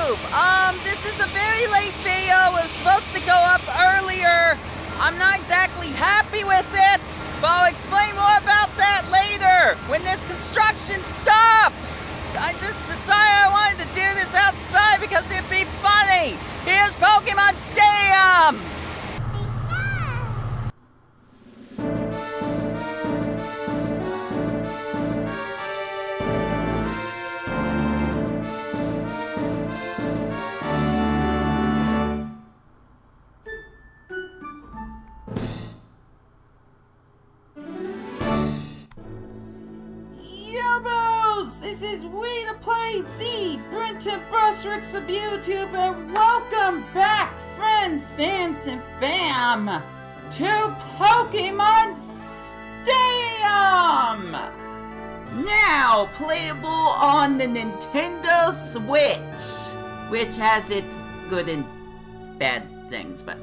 YouTube! This is a very late video. It was supposed to go up earlier. I'm not exactly happy with it, but I'll explain more about that later, when this construction stops. I just decided I wanted to do this outside because it'd be funny. Here's Pokemon Stadium! This is Wii2PLAY, the Brenton Brustricks of YouTube, and welcome back, friends, fans, and fam, to Pokemon Stadium! Now playable on the Nintendo Switch, which has its good and bad things, but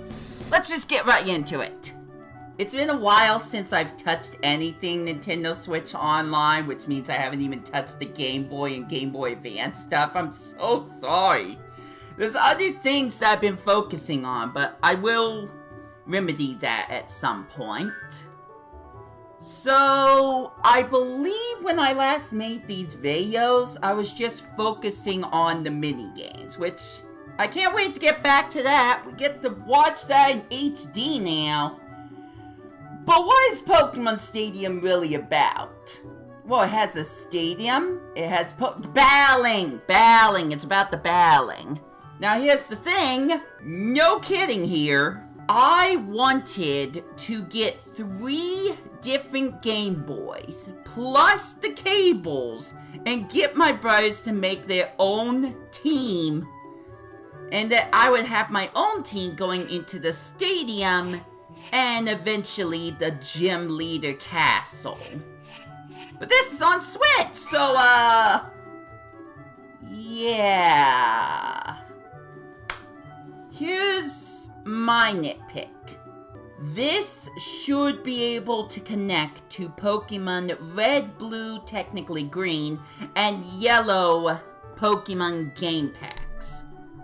let's just get right into it. It's been a while since I've touched anything Nintendo Switch Online, which means I haven't even touched the Game Boy and Game Boy Advance stuff. I'm so sorry. There's other things that I've been focusing on, but I will remedy that at some point. So, I believe when I last made these videos, I was just focusing on the mini-games, which I can't wait to get back to that. We get to watch that in HD now. But what is Pokemon Stadium really about? Well, it has a stadium, it has battling, it's about the battling. Now here's the thing, no kidding here, I wanted to get 3 different Game Boys, plus the cables, and get my brothers to make their own team, and that I would have my own team going into the stadium, and eventually the gym leader castle. But this is on Switch, so, yeah. Here's my nitpick. This should be able to connect to Pokemon Red, Blue, technically Green, and Yellow Pokemon Game Packs.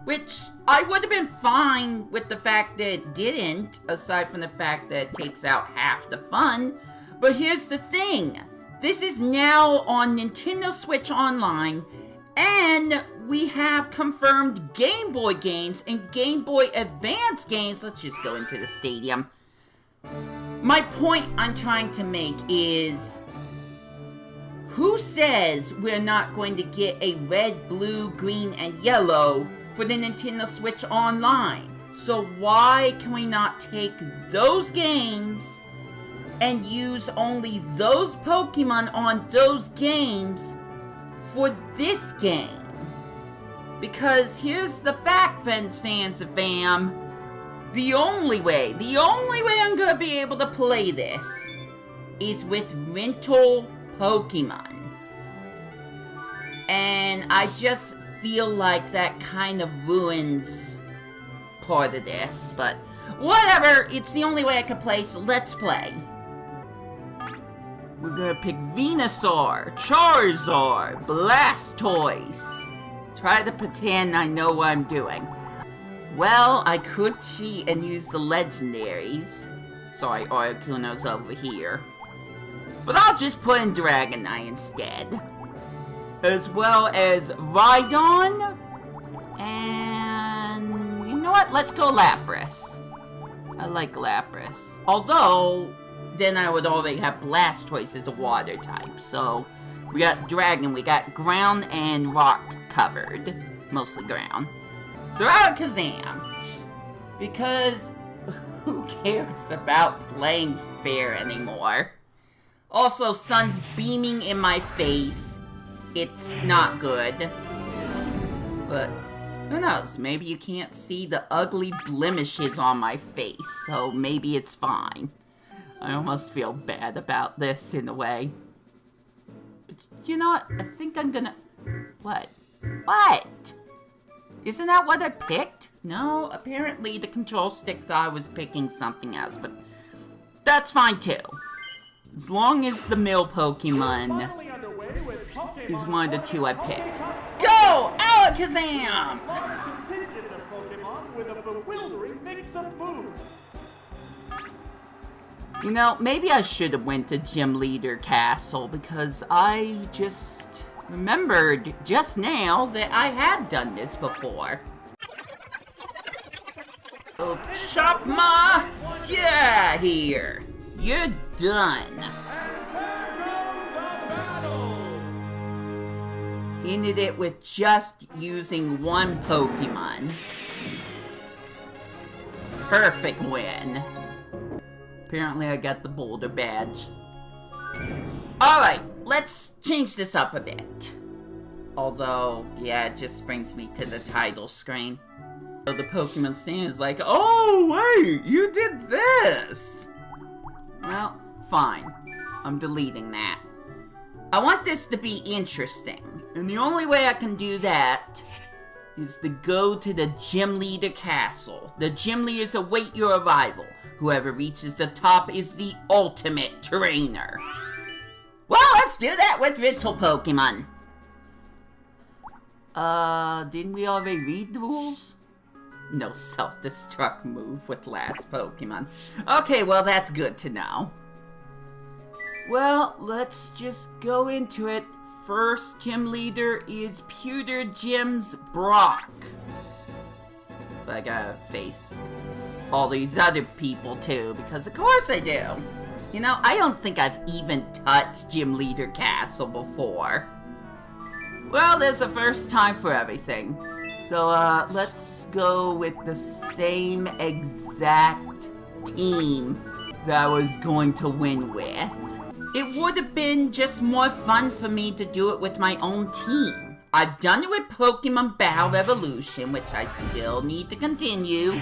Which I would have been fine with the fact that it didn't, aside from the fact that it takes out half the fun. But here's the thing, this is now on Nintendo Switch Online, and we have confirmed Game Boy games and Game Boy Advance games. Let's just go into the stadium. My point I'm trying to make is, who says we're not going to get a red, blue, green, and yellow for the Nintendo Switch Online? So why can we not take those games and use only those Pokemon on those games for this game? Because here's the fact, fans and fam, the only way I'm gonna be able to play this is with rental Pokemon. And I just feel like that kind of ruins part of this, but whatever, it's the only way I can play, so let's play. We're gonna pick Venusaur, Charizard, Blastoise. Try to pretend I know what I'm doing. Well, I could cheat and use the legendaries. Sorry, Articuno's over here. But I'll just put in Dragonite instead. As well as Rhydon, and you know what, let's go Lapras. I like Lapras. Although, then I would already have Blastoise as a water type, so we got Dragon, we got ground and rock covered, mostly ground. So Alakazam, because who cares about playing fair anymore? Also, sun's beaming in my face. It's not good. But who knows? Maybe you can't see the ugly blemishes on my face, so maybe it's fine. I almost feel bad about this in a way. But you know what? I think I'm gonna... What? What? Isn't that what I picked? No, apparently the control stick thought I was picking something else, but that's fine too. As long as the male Pokemon is one of the 2 I picked. Go, Alex! Alakazam! Contingent of Pokemon with a bewildering mix of moves. You know, maybe I should have went to Gym Leader Castle because I just remembered just now that I had done this before. Oh, Chopma! Yeah, here. You're done. Ended it with just using one Pokemon. Perfect win. Apparently I got the Boulder badge. Alright, let's change this up a bit. Although, yeah, it just brings me to the title screen. So the Pokemon stand is like, oh wait, you did this! Well, fine. I'm deleting that. I want this to be interesting. And the only way I can do that is to go to the Gym Leader Castle. The Gym Leaders await your arrival. Whoever reaches the top is the ultimate trainer. Well, let's do that with Rental Pokemon. Didn't we already read the rules? No self-destruct move with last Pokemon. Okay, well, that's good to know. Well, let's just go into it. First gym leader is Pewter Gym's Brock. But I gotta face all these other people too, because of course I do. You know, I don't think I've even touched Gym Leader Castle before. Well, there's a first time for everything. So, let's go with the same exact team that I was going to win with. It would have been just more fun for me to do it with my own team. I've done it with Pokemon Battle Revolution, which I still need to continue.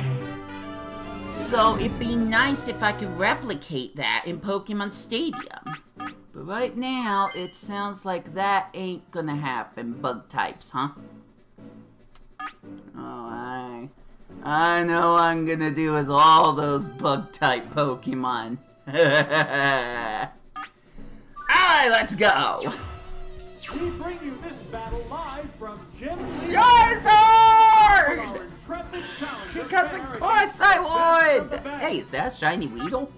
So it'd be nice if I could replicate that in Pokemon Stadium. But right now, it sounds like that ain't gonna happen, bug types, huh? Oh, I know what I'm gonna do with all those bug type Pokemon. Alright, let's go! We bring you this battle live from Gym Leader Charizard! Because of course I would! Hey, is that a shiny Weedle?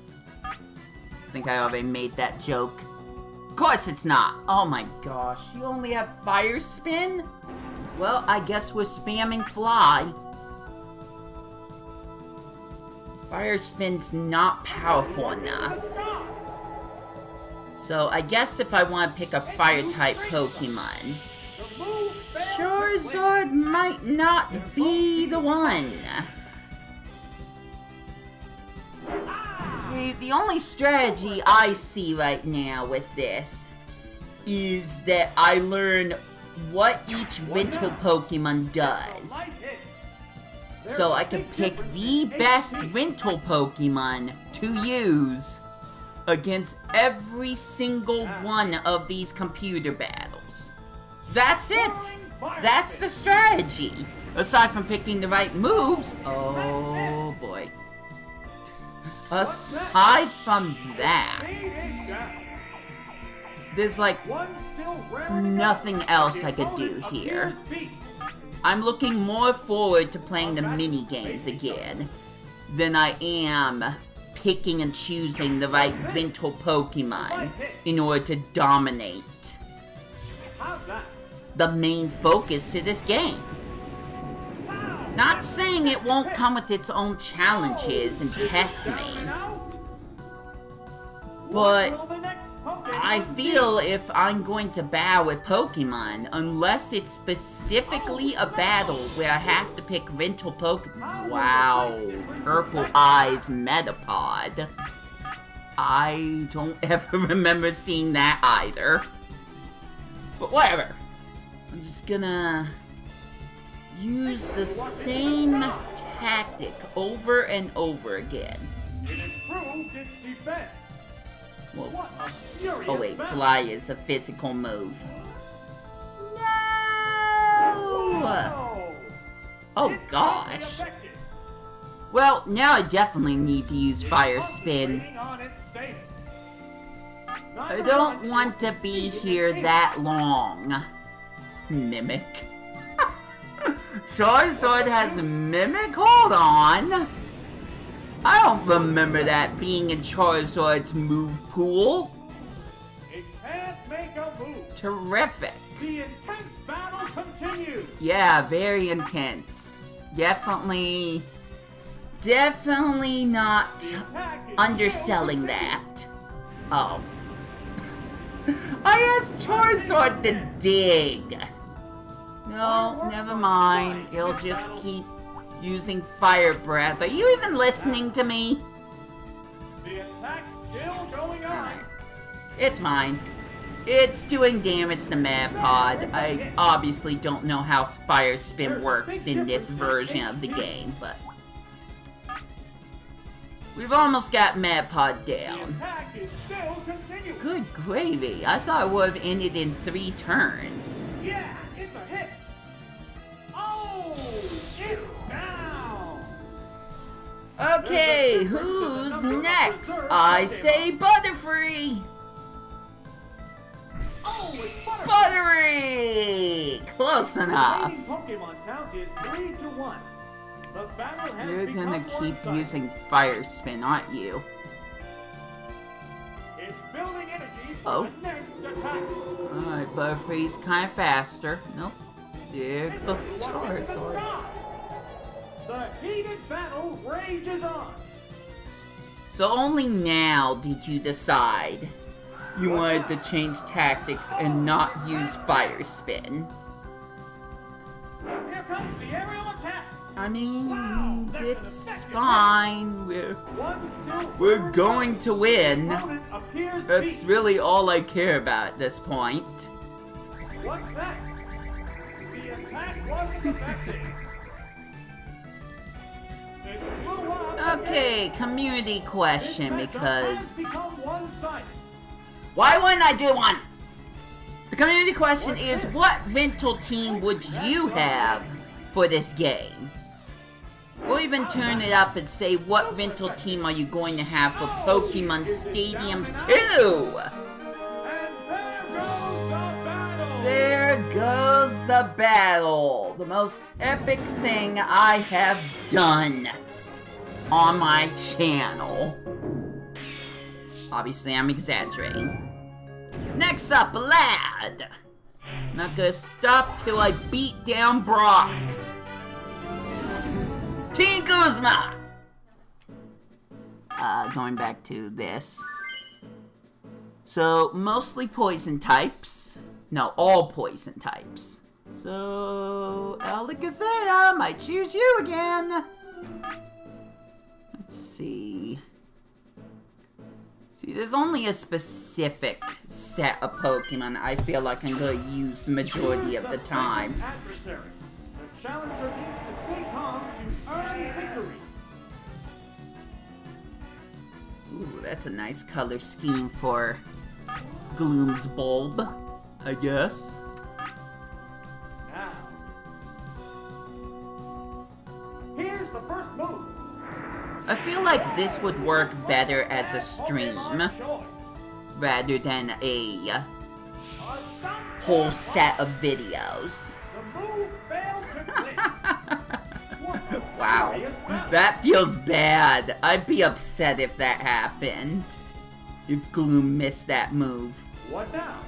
I think I already made that joke. Of course it's not! Oh my gosh, you only have Fire Spin? Well, I guess we're spamming Fly. Fire Spin's not powerful enough. So, I guess if I want to pick a Fire-type Pokemon, Charizard might not be the one. See, the only strategy I see right now with this is that I learn what each Rental Pokemon does. So I can pick the best Rental Pokemon to use against every single one of these computer battles. That's it! That's the strategy! Aside from picking the right moves, oh boy. Aside from that, there's like nothing else I could do here. I'm looking more forward to playing the mini games again than I am picking and choosing the right Rental Pokemon in order to dominate the main focus to this game. Not saying it won't come with its own challenges and test me, but I feel if I'm going to battle with Pokemon, unless it's specifically a battle where I have to pick Rental Pokemon. Wow, Purple Eyes Metapod. I don't ever remember seeing that either. But whatever. I'm just gonna use the same tactic over and over again. Well, oh wait, Fly is a physical move. No! Oh gosh. Well, now I definitely need to use Fire Spin. I don't want to be here that long. Mimic. Charizard has a Mimic? Hold on. I don't remember that being in Charizard's move pool. It can't make a move. Terrific. The intense battle continues. Yeah, very intense. Definitely not underselling that. Oh. I asked Charizard to dig. No, never mind. It'll just keep using Fire Breath. Are you even listening to me? The attack's still going on. It's mine. It's doing damage to Mapod. I obviously don't know how Fire Spin works in this version of the game, but we've almost got Mapod down. Good gravy. I thought it would have ended in 3 turns. Yeah, it's a hit. Oh, it's down. Okay, who's next? I say Butterfree. Oh, it's Buttery! Close enough. Pokemon count is 3-1. The battle has You're gonna become keep one-sided. using Fire Spin, aren't you? It's building energy for Oh. the next attack. Alright, Butterfree's kind of faster. Nope. There goes Charizard. The heated battle rages on. So only now did you decide you wanted to change tactics and not use Fire Spin. Here comes the aerial attack. I mean, it's fine. We're We're going to win. That's That's really all I care about at this point. What's that? The attack wasn't effective. It blew up. Okay, community question, This matchup has because become one-sided. why wouldn't I do one? The community question is, what rental team would you have for this game? We'll even turn it up and say, what rental team are you going to have for Pokemon Stadium 2? And there goes the battle. There goes the battle. The most epic thing I have done on my channel. Obviously, I'm exaggerating. Next up, Lad. Not gonna stop till I beat down Brock. Team Kuzma. Going back to this. So, mostly poison types. No, all poison types. So, Alakazam, I choose you again. Let's see. See, there's only a specific set of Pokemon I feel like I'm going to use the majority of the time. Adversary. The challenger needs to stay calm to earn victory. Ooh, that's a nice color scheme for Gloom's bulb, I guess. Now, here's the first move. I feel like this would work better as a stream rather than a whole set of videos. The move failed completely. Wow, that feels bad. I'd be upset if that happened. If Gloom missed that move. What now?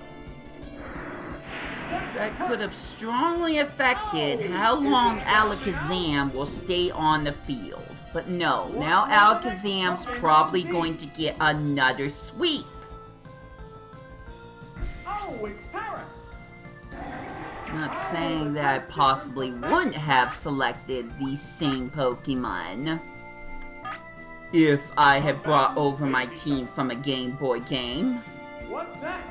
That could have strongly affected how long Alakazam will stay on the field. But no, now Alakazam's probably going to get another sweep. Oh, it's Parrot. Not saying that I possibly wouldn't have selected the same Pokemon if I had brought over my team from a Game Boy game. What's that?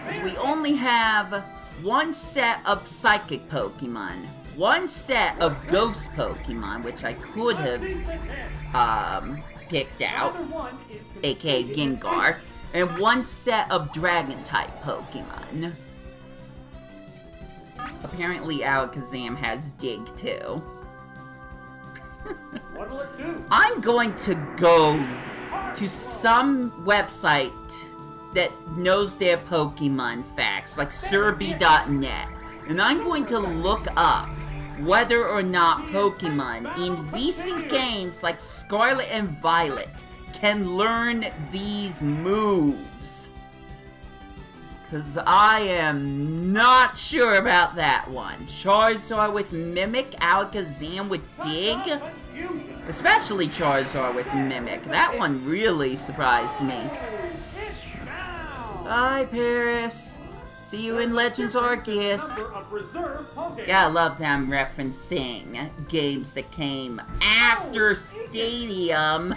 Because we only have one set of Psychic Pokemon, one set of Ghost Pokemon, which I could have picked out, aka Gengar, and one set of Dragon-type Pokemon. Apparently Alakazam has Dig too. What'll it do? I'm going to go to some website that knows their Pokemon facts, like Survey.net, And I'm going to look up whether or not Pokemon in recent games like Scarlet and Violet can learn these moves. Because I am not sure about that one. Charizard with Mimic, Alakazam with Dig. Especially Charizard with Mimic. That one really surprised me. Bye, Paris. See you in Legends Arceus. Gotta love that I'm referencing games that came after Stadium.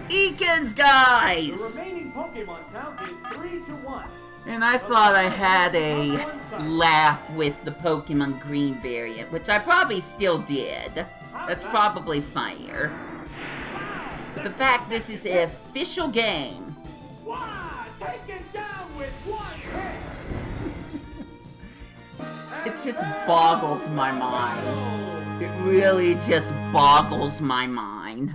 Ekans, guys! The remaining Pokemon count is 3-1. And I thought I had a laugh with the Pokemon Green variant, which I probably still did. That's probably funnier. But the fact this is an official game. Take it down with one hit. It just boggles my mind. It really just boggles my mind.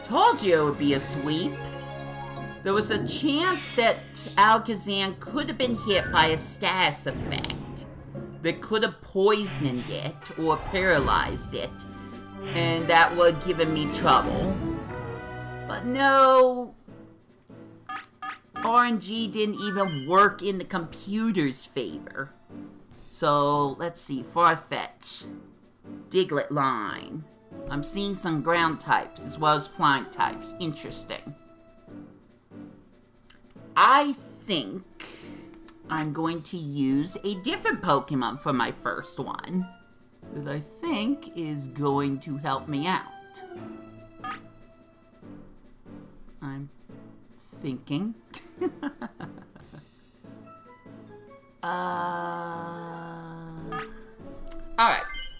Told you it would be a sweep. There was a chance that Alakazam could have been hit by a status effect that could have poisoned it or paralyzed it, and that would have given me trouble. But no, RNG didn't even work in the computer's favor. So, let's see, Farfetch, Diglett line. I'm seeing some ground types as well as flying types. Interesting. I think I'm going to use a different Pokemon for my first one that I think is going to help me out. I'm thinking. Alright,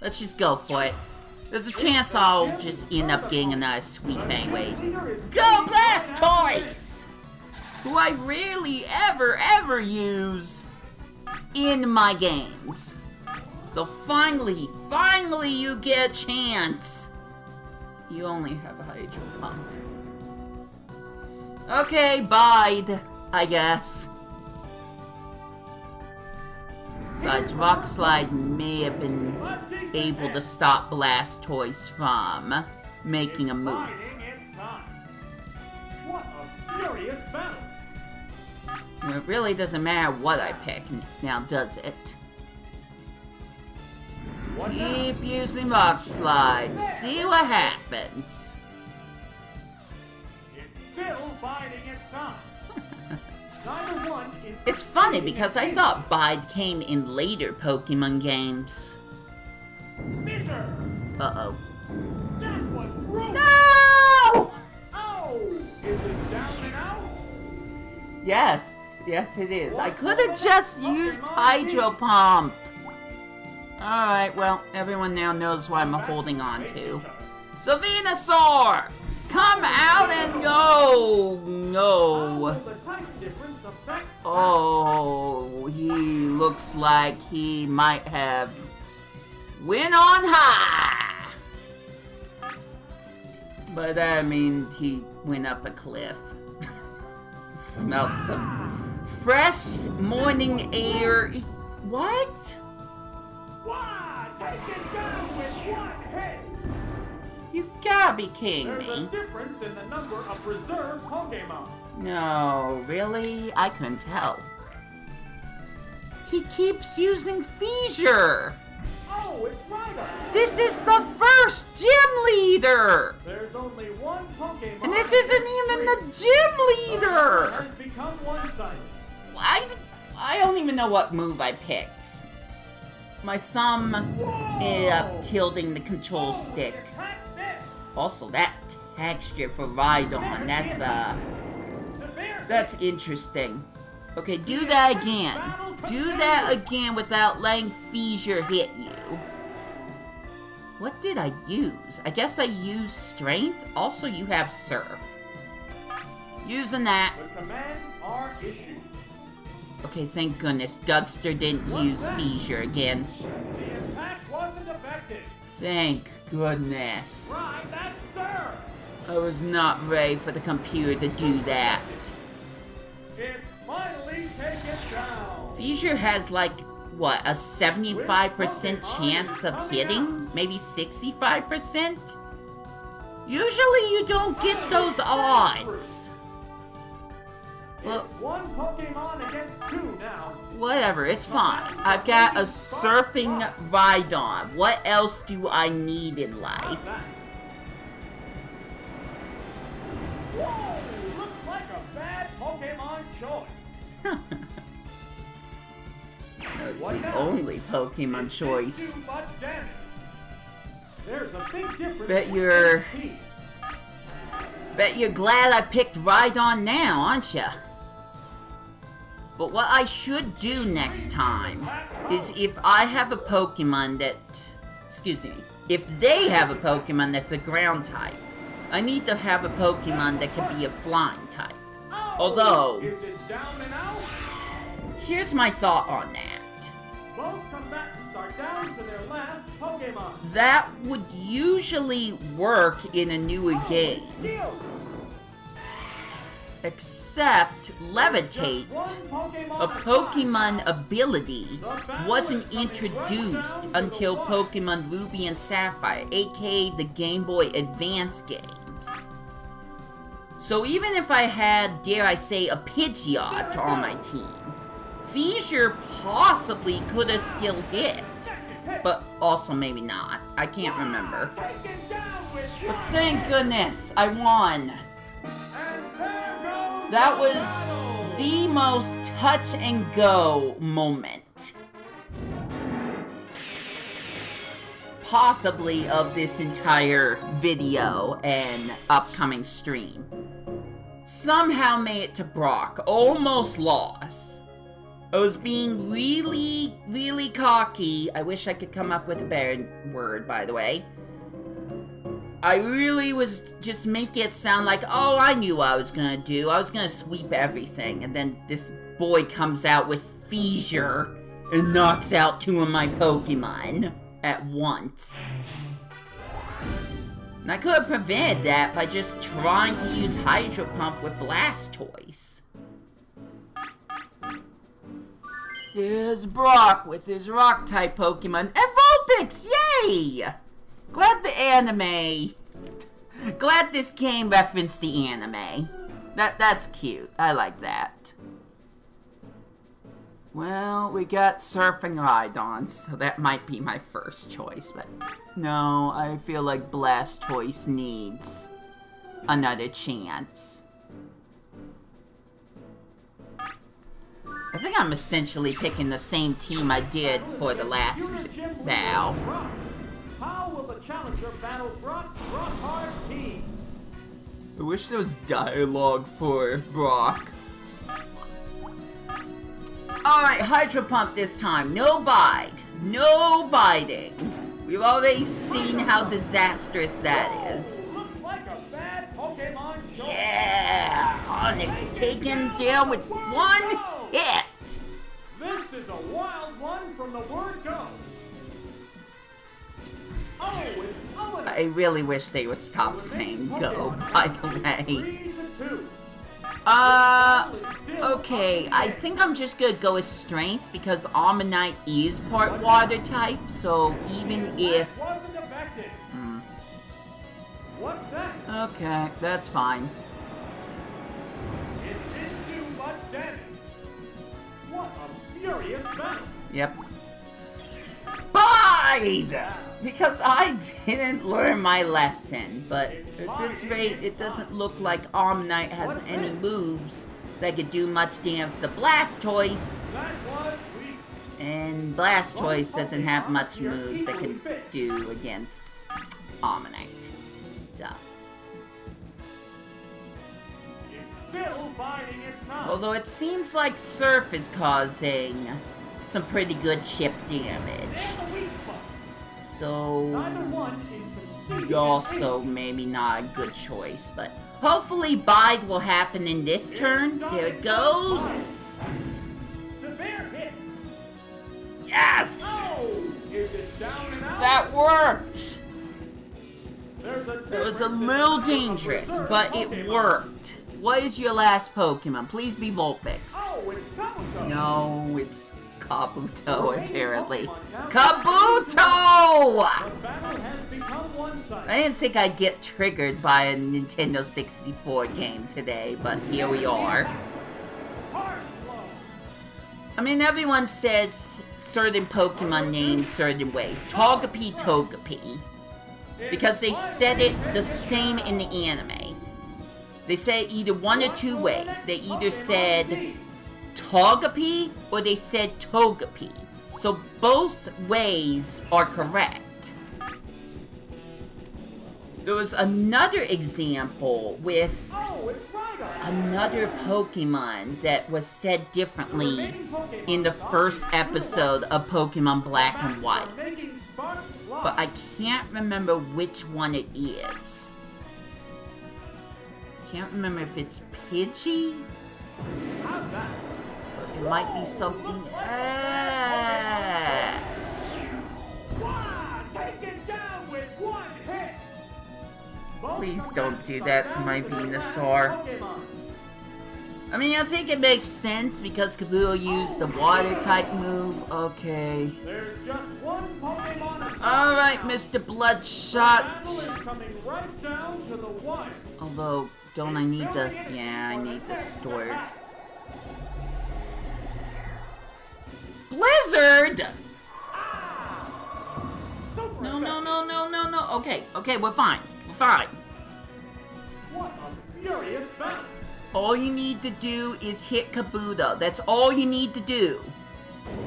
let's just go for it. There's a chance I'll just end up getting another sweep anyways. Go Blastoise! Who I rarely ever use in my games. So finally you get a chance. You only have a Hydro Pump. Okay, bide, I guess. Besides, Rock Slide may have been able to stop Blastoise from making a move. What a furious battle! Well, it really doesn't matter what I pick now, does it? Keep using Rock Slide. See what happens. Still biding its time. Neither one is. It's funny because I thought Bide came in later Pokemon games. Misser! Uh-oh. That was rude! No! Oh! Is it down and out? Yes, it is. I could have just used Hydro Pump. Alright, well, everyone now knows what I'm holding on to. So Venusaur! Come out and go! No. Oh, he looks like he might have went on high. But I mean, he went up a cliff. Smelled some fresh morning air. What? Why? Take it down with one hit! You gotta be kidding There's a me. difference in the number of reserve Pokemon. No, really? I couldn't tell. He keeps using Feisure. Oh, it's Rhino! This is the first gym leader. There's only one Pokemon. And this isn't even the gym leader. Has become one-sided. I don't even know what move I picked. My thumb ended up tilting the control stick. Also, that texture for Rhydon, that's interesting. Okay, do that again. Do that again without letting Feisure hit you. What did I use? I guess I used Strength. Also, you have Surf. Using that. The commands are issued. Okay, thank goodness Dugster didn't use Feisure again. The attack wasn't effective. Thank goodness. Right, that's Sir. I was not ready for the computer to do that. It's finally taken down. Fissure has like, what, a 75% chance of hitting? Maybe 65%? Usually you don't get those odds. Well, one Pokemon against two now. Whatever, it's fine. I've got a surfing Rhydon. What else do I need in life? Whoa! Looks like a bad Pokemon choice. That's the only Pokemon choice. Too much damage. There's a big difference. Bet you're glad I picked Rhydon now, aren't ya? But what I should do next time is if I have a Pokemon that... Excuse me. If they have a Pokemon that's a ground type, I need to have a Pokemon that can be a flying type. Although, here's my thought on that. Both combatants are down to their last Pokemon. That would usually work in a newer game. Except Levitate, a Pokemon ability, wasn't introduced until Pokemon Ruby and Sapphire, aka the Game Boy Advance games. So even if I had, dare I say, a Pidgeot on my team, Fissure possibly could have still hit. But also maybe not. I can't remember. But thank goodness, I won. That was the most touch and go moment, possibly of this entire video and upcoming stream. Somehow made it to Brock, almost lost. I was being really cocky. I wish I could come up with a better word, by the way. I really was just making it sound like, oh, I knew what I was gonna do. I was gonna sweep everything. And then this boy comes out with Fissure and knocks out two of my Pokemon at once. And I could have prevented that by just trying to use Hydro Pump with Blastoise. There's Brock with his Rock-type Pokemon. And Vulpix! Yay! Glad this game referenced the anime. That's cute. I like that. Well, we got Surfing Rhydon, so that might be my first choice, but no, I feel like Blastoise needs another chance. I think I'm essentially picking the same team I did for the last battle. How will the challenger battle Brock's rock-hard team? I wish there was dialogue for Brock. Alright, Hydro Pump this time. No bite. No biting. We've already seen how disastrous that is. Looks like a bad Pokemon choice. Yeah! Onyx taken down with one hit. This is a wild one from the word go. I really wish they would stop saying go, by the way. Okay, I think I'm just gonna go with Strength because Ammonite is part water type, so even if... Okay, that's fine. Yep. Bide! Because I didn't learn my lesson, but at this rate, it doesn't look like Ammonite has any moves that could do much damage to Blastoise. And Blastoise doesn't have much moves that can do against Ammonite. So. Although it seems like Surf is causing some pretty good chip damage. So, also maybe not a good choice, but hopefully Bide will happen in this turn. There it goes. Yes! That worked! It was a little dangerous, but it worked. What is your last Pokemon? Please be Vulpix. No, it's Kabuto, apparently. Kabuto! I didn't think I'd get triggered by a Nintendo 64 game today, but here we are. I mean, everyone says certain Pokemon names certain ways. Togepi, Togepi. Because they said it the same in the anime. They say it either one or two ways. They either said Togepi or they said Togepi. So both ways are correct. There was another example with another Pokemon that was said differently in the first episode of Pokemon Black and White. But I can't remember which one it is. Can't remember if it's Pidgey? But it might be something else. Please don't do that to my Venusaur. I mean, I think it makes sense because Kabuto used the water type move. Okay. Alright, Mr. Bloodshot. Although, don't I need the... Yeah, I need the sword. Blizzard! No, no, no, no, no, no. Okay, okay, we're fine. We're fine. What a furious battle! All you need to do is hit Kabuto. That's all you need to do.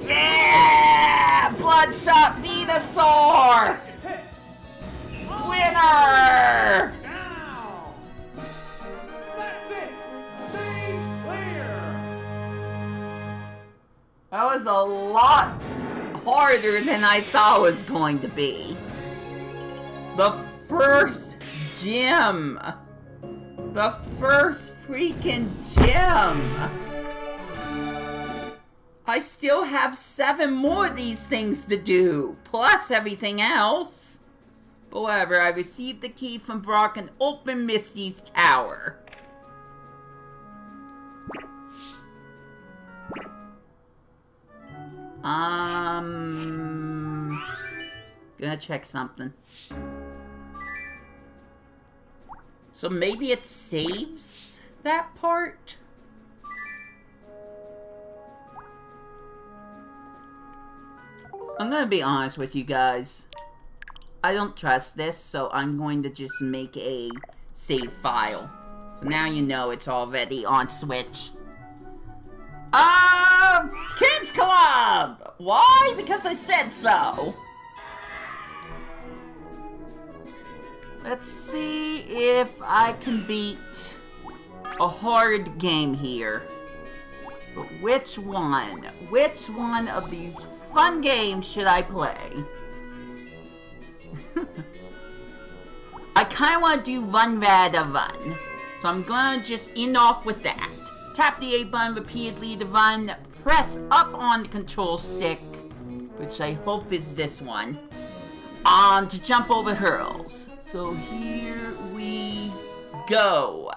Yeah! Bloodshot Venusaur! Winner! Now! That's it! Stay clear! That was a lot harder than I thought it was going to be. The first gym! The first freaking gym! I still have 7 more of these things to do, plus everything else. But whatever, I received the key from Brock and opened Misty's tower. Gonna check something. So maybe it saves that part? I'm gonna be honest with you guys. I don't trust this, so I'm going to just make a save file. So now you know it's already on Switch. Kids Club! Why? Because I said so. Let's see if I can beat a hard game here. But which one? Which one of these fun games should I play? I kind of want to do Run Rada Run. So I'm going to just end off with that. Tap the A button repeatedly to run. Press up on the control stick, which I hope is this one, to jump over hurdles. So here we go.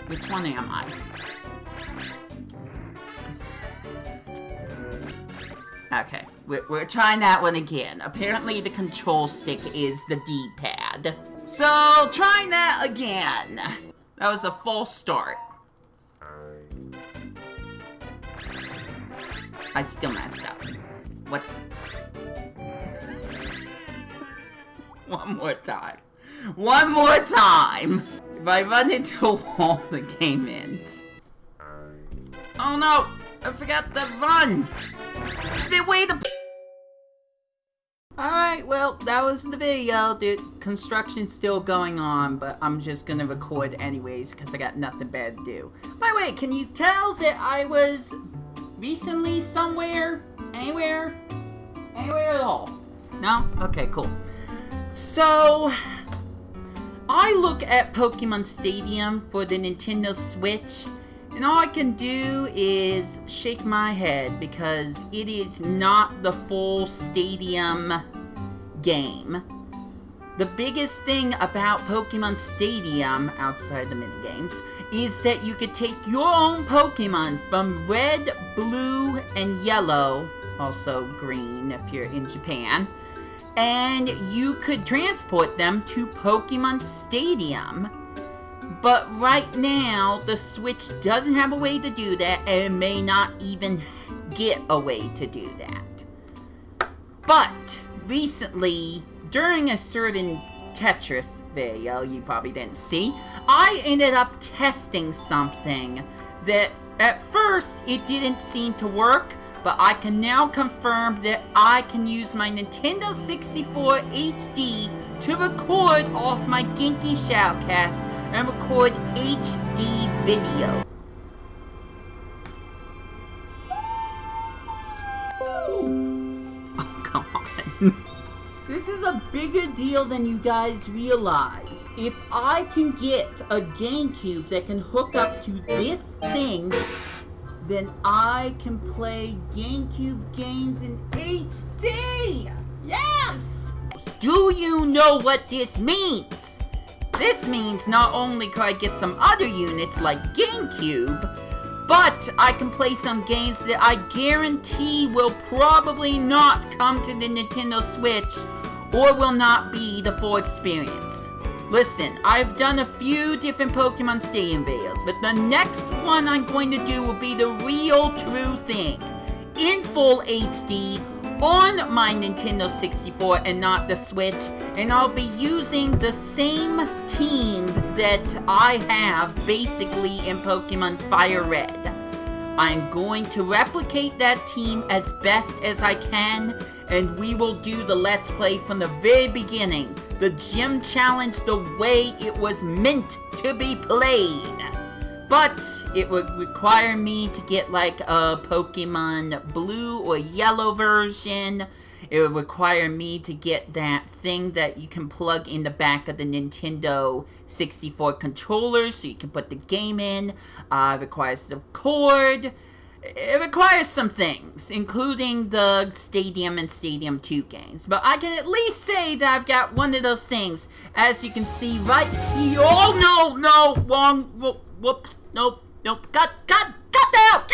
Which one am I? Okay, we're trying that one again. Apparently the control stick is the D-pad. So, trying that again. That was a false start. I still messed up. What? One more time. One more time! If I run into a wall, the game ends. Oh no! I forgot to run! Wait a... Alright, well, that was the video. The construction's still going on, but I'm just gonna record anyways, because I got nothing better to do. By the way, can you tell that I was recently somewhere? Anywhere? Anywhere at all? No? Okay, cool. So, I look at Pokemon Stadium for the Nintendo Switch, and all I can do is shake my head because it is not the full Stadium game. The biggest thing about Pokemon Stadium, outside the minigames, is that you could take your own Pokemon from red, blue, and yellow, also green if you're in Japan, and you could transport them to Pokemon Stadium. But right now, the Switch doesn't have a way to do that, and may not even get a way to do that. But recently, during a certain Tetris video you probably didn't see, I ended up testing something that at first it didn't seem to work, but I can now confirm that I can use my Nintendo 64 HD to record off my Genki Shoutcast and record HD video. Oh, come on. This is a bigger deal than you guys realize. If I can get a GameCube that can hook up to this thing, then I can play GameCube games in HD! Yes! Do you know what this means? This means not only can I get some other units like GameCube, but I can play some games that I guarantee will probably not come to the Nintendo Switch or will not be the full experience. Listen, I've done a few different Pokemon Stadium videos, but the next one I'm going to do will be the real true thing. In full HD, on my Nintendo 64 and not the Switch, and I'll be using the same team that I have basically in Pokemon Fire Red. I'm going to replicate that team as best as I can, and we will do the Let's Play from the very beginning. The gym challenge the way it was meant to be played. But it would require me to get like a Pokemon Blue or Yellow version. It would require me to get that thing that you can plug in the back of the Nintendo 64 controller so you can put the game in. It requires the cord. It requires some things, including the Stadium and Stadium 2 games. But I can at least say that I've got one of those things, as you can see right here. Oh, no, wrong, whoops, nope, cut that out!